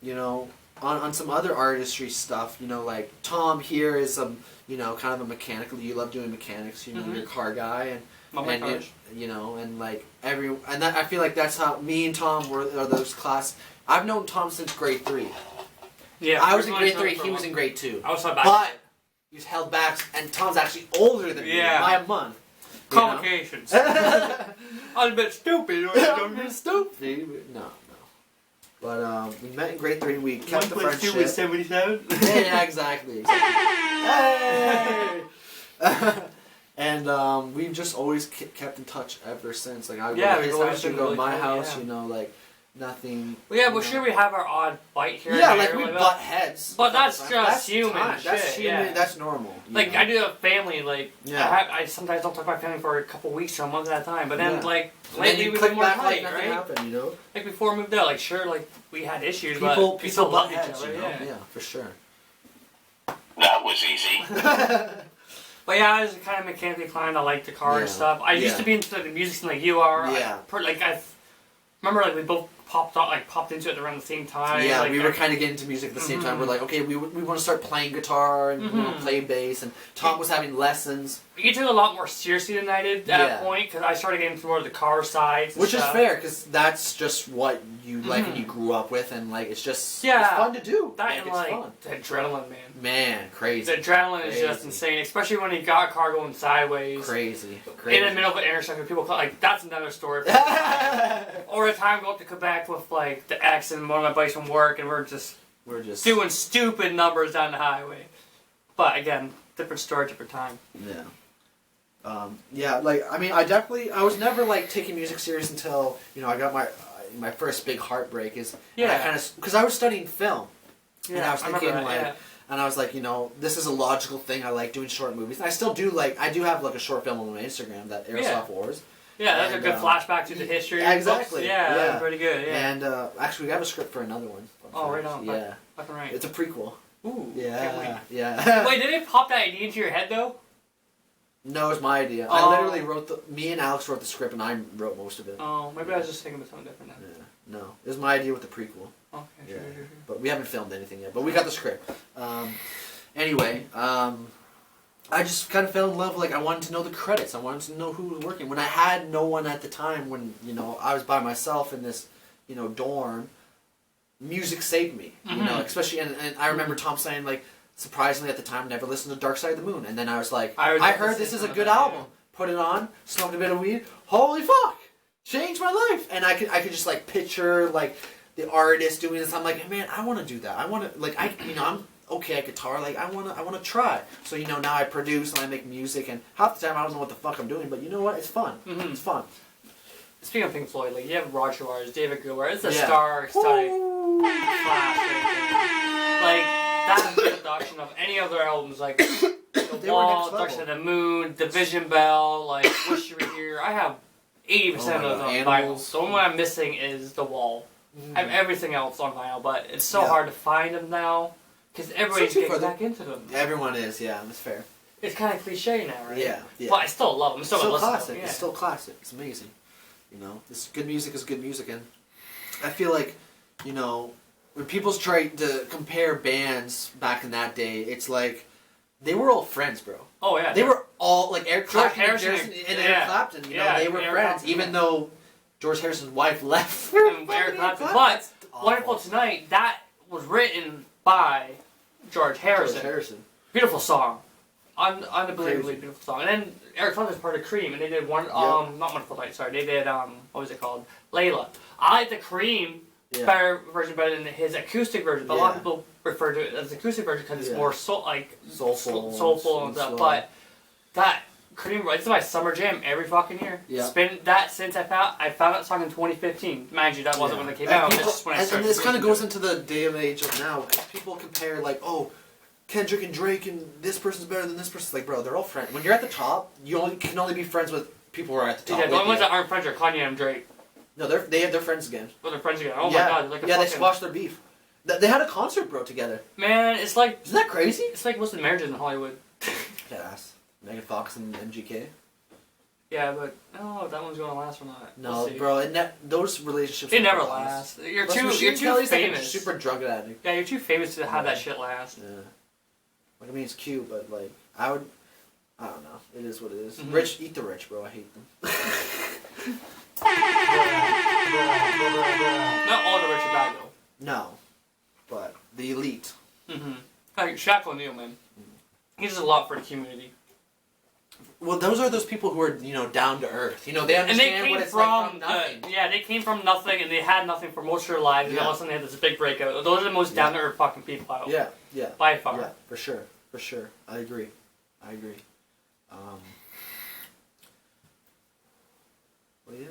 you know. On some other artistry stuff, you know, like Tom here is you know, kind of a mechanical. You love doing mechanics, you know, you're a car guy, and you know, and like and that I feel like that's how me and Tom are those class. I've known Tom since grade 3. Yeah, I was in grade 3. He was in grade 2. I was held back. But he was held back, and Tom's actually older than me by a month. Complications. I was a bit stupid. I'm a bit stupid. No. But we met in grade 3 and we kept the friendship. 1 + 2 was 77? Yeah, exactly. Hey! And we've just always kept in touch ever since. Like I go to his house, you go to my house, you know, like nothing. Well, yeah, well, sure we have our odd fight here. Yeah, like we butt heads. But that's just human shit. That's human. That's normal. Like I do have family. Like I sometimes don't talk to my family for a couple weeks or a month at a time. But then like lately we've been more tight, right? Happened, you know? Like before we moved out, like sure, like we had issues, people but we still love each heads, other. You know? Yeah, for sure. That was easy. But yeah, I was kind of mechanically inclined. I like the car and stuff. I used to be into the music scene like you are. Yeah. Like I remember, like we both popped into it around the same time. Yeah, like, we were kind of getting into music at the same time. We're like, okay, we want to start playing guitar and play bass. And Tom was having lessons. You took it a lot more seriously than I did at that point because I started getting more of the car sides. Which is fair because that's just what you like and you grew up with, and like it's just it's fun to do. That and like fun. The adrenaline, man. Man, crazy. The adrenaline is just insane, especially when you got a car going sideways. Crazy. In the middle of an intersection, people call, like that's another story. Or a time go up to Quebec with like the ex and one of my buddies from work, and we're just doing stupid numbers down the highway. But again, different story, different time. Yeah. Like I mean, I was never like taking music serious until I got my first big heartbreak is because I was studying film, and I was thinking and I was like, this is a logical thing. I like doing short movies, and I still do I do have like a short film on my Instagram, that Airsoft Wars. Yeah, that's a good flashback to the history. Exactly. Yeah, that's pretty good. Yeah. And actually, we have a script for another one. Right on. Yeah. Fucking right. It's a prequel. Ooh. Yeah. Yeah. Wait, did they pop that idea into your head though? No, it was my idea. I literally me and Alex wrote the script, and I wrote most of it. Oh, maybe I was just thinking of something different now. Yeah. No, it was my idea with the prequel. Okay, yeah. Sure. But we haven't filmed anything yet. But we got the script. Anyway, I just kind of fell in love. Like I wanted to know the credits. I wanted to know who was working. When I had no one at the time, when I was by myself in this dorm, music saved me. Especially and I remember Tom saying like, surprisingly at the time, never listened to Dark Side of the Moon, and then I was like, I heard this is a good album. Put it on, smoked a bit of weed. Holy fuck! Changed my life. And I could just like picture like the artist doing this. I'm like, man, I want to do that. I want to like I'm okay at guitar. Like I want to try. So now I produce and I make music, and half the time I don't know what the fuck I'm doing, but you know what? It's fun. It's fun. Speaking of Pink Floyd, like you have Roger Waters, David Gilmour. It's a star-studded class right there. Like that's a introduction of any of their albums, like The Wall, Dark Side of the Moon, Division Bell, like Wish You Were Here. I have 80% of those on vinyl. The only one I'm missing is The Wall. I have everything else on vinyl, but it's so hard to find them now because everybody's getting back into them. Everyone is, yeah, that's fair. It's kind of cliche now, right? Yeah. But I still love them. It's still classic. It's still classic. It's amazing. This good music is good music, and I feel like, when people try to compare bands back in that day, it's like they were all friends, bro. Oh yeah. They were all like Eric Clapton and Eric Clapton. They were friends, even though George Harrison's wife left. Eric Clapton. But Wonderful Tonight, that was written by George Harrison. Beautiful song. Unbelievably beautiful song. And then Eric Clapton was part of Cream, and they did not Wonderful Tonight, sorry. They did, what was it called? Layla. I like the Cream version better than his acoustic version, but a lot of people refer to it as the acoustic version because it's more soulful and stuff. But that Cream, it's my summer jam every fucking year. Yeah. It's been that since I found that song in 2015. Mind you, that wasn't when it came out. People, just when I started. And this kind of goes into the day and age of now. People compare like, Kendrick and Drake and this person's better than this person. Like, bro, they're all friends. When you're at the top, you can only be friends with people who are at the top. Yeah, the only ones that aren't friends are Kanye and Drake. No, they're friends again. Oh, they're friends again. Oh my god, like they squashed their beef. They had a concert, bro, together. Man, it's like... Isn't that crazy? It's like Muslim marriages in Hollywood. Yes. Megan Fox and MGK. Yeah, but I don't know if that one's going to last or not. No, bro, those relationships... They never last. You're too famous. Like a super drug addict. Yeah, you're too famous to have that shit last. Yeah. Like, I mean, it's cute, but, like, I don't know. It is what it is. Mm-hmm. Rich, eat the rich, bro. I hate them. Not all the rich are bad, though. No. But the elite. Mm-hmm. Like, Shaq O'Neal, man. He does a lot for the community. Well, those people who are, down to earth. They understand what it's like from nothing. They came from nothing, and they had nothing for most of their lives, and all of a sudden they had this big breakout. Those are the most down to earth fucking people out. Yeah. By far. Yeah, for sure. I agree. Well, yeah.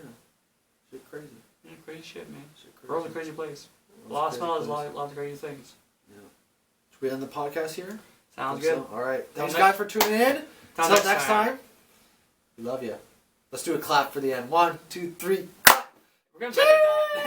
Shit crazy. Yeah, crazy shit, man. World's a crazy place. Lots of crazy things. Yeah. Should we end the podcast here? Sounds good. So? All right. Thanks, guys, for tuning in. Until next time. We love you. Let's do a clap for the end. 1, 2, 3. Clap. We're going to say that.